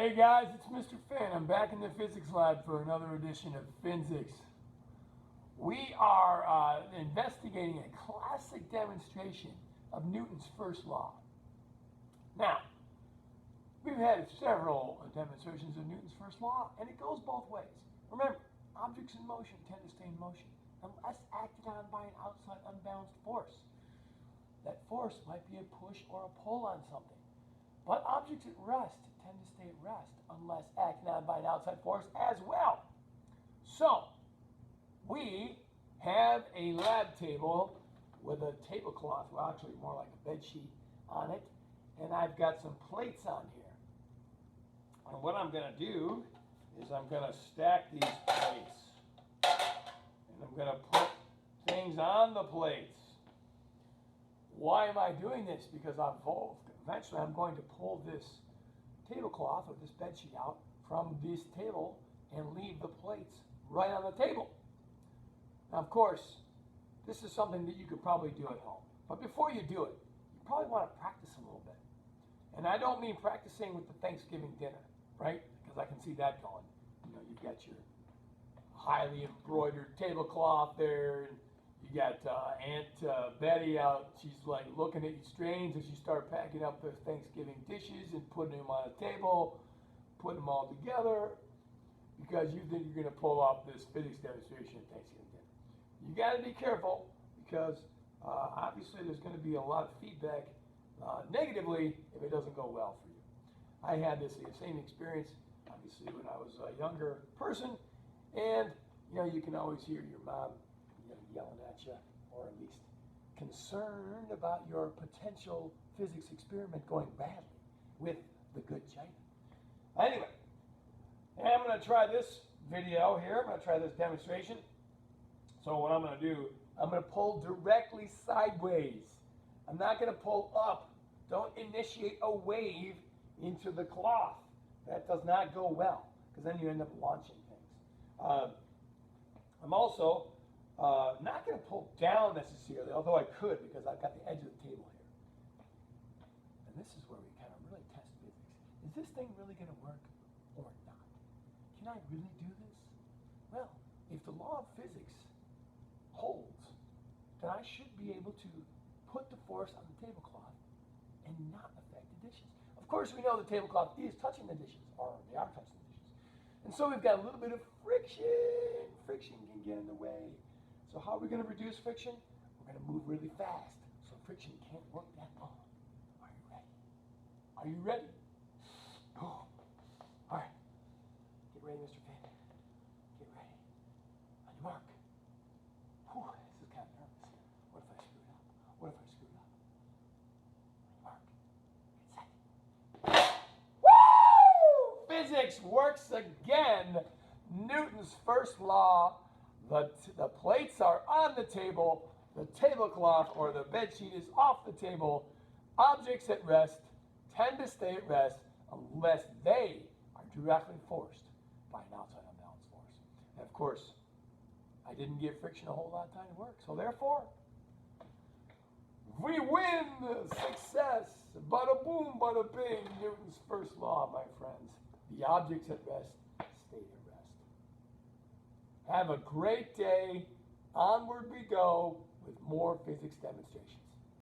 Hey guys, it's Mr. Finn. I'm back in the physics lab for another edition of Physics. We are investigating a classic demonstration of Newton's first law. Now, we've had several demonstrations of Newton's first law, and it goes both ways. Remember, objects in motion tend to stay in motion unless acted on by an outside unbalanced force. That force might be a push or a pull on something. But objects at rest tend to stay at rest unless acted on by an outside force as well. So, we have a lab table with a tablecloth, well actually more like a bed sheet on it, and I've got some plates on here. And what I'm going to do is I'm going to stack these plates. And I'm going to put things on the plates. Why am I doing this? Because eventually I'm going to pull this tablecloth or this bed sheet out from this table and leave the plates right on the table. Now, of course, this is something that you could probably do at home. But before you do it, you probably want to practice a little bit. And I don't mean practicing with the Thanksgiving dinner, right? Because I can see that going. You know, you've got your highly embroidered tablecloth there, and you got Aunt Betty out. She's like looking at you strange as you start packing up the Thanksgiving dishes and putting them on a table, putting them all together, because you think you're going to pull off this physics demonstration at Thanksgiving dinner. You got to be careful because obviously there's going to be a lot of feedback negatively if it doesn't go well for you. I had this same experience obviously when I was a younger person, and you know, you can always hear your mom yelling at you, or at least concerned about your potential physics experiment going badly with the good China. Anyway, I'm going to try this video here. I'm going to try this demonstration. So what I'm going to do, I'm going to pull directly sideways. I'm not going to pull up. Don't initiate a wave into the cloth. That does not go well, because then you end up launching things. I'm also not going to pull down necessarily, although I could because I've got the edge of the table here. And this is where we kind of really test physics. Is this thing really going to work or not? Can I really do this? Well, if the law of physics holds, then I should be able to put the force on the tablecloth and not affect the dishes. Of course, we know the tablecloth is touching the dishes, or they are touching the dishes. And so we've got a little bit of friction. Friction can get in the way. So how are we going to reduce friction? We're going to move really fast, so friction can't work that long. Are you ready? Are you ready? Oh. All right. Get ready, Mr. Finn. Get ready. On your mark. Whew, this is kind of nervous. What if I screw it up? What if I screw it up? On your mark. Get set. Woo! Physics works again. Newton's first law. The plates are on the table, the tablecloth or the bed sheet is off the table. Objects at rest tend to stay at rest unless they are directly forced by an outside unbalanced force. And of course, I didn't give friction a whole lot of time to work, so therefore, we win! Success! Bada boom, bada bing, Newton's first law, my friends. The objects at rest stay at rest. Have a great day. Onward we go with more physics demonstrations.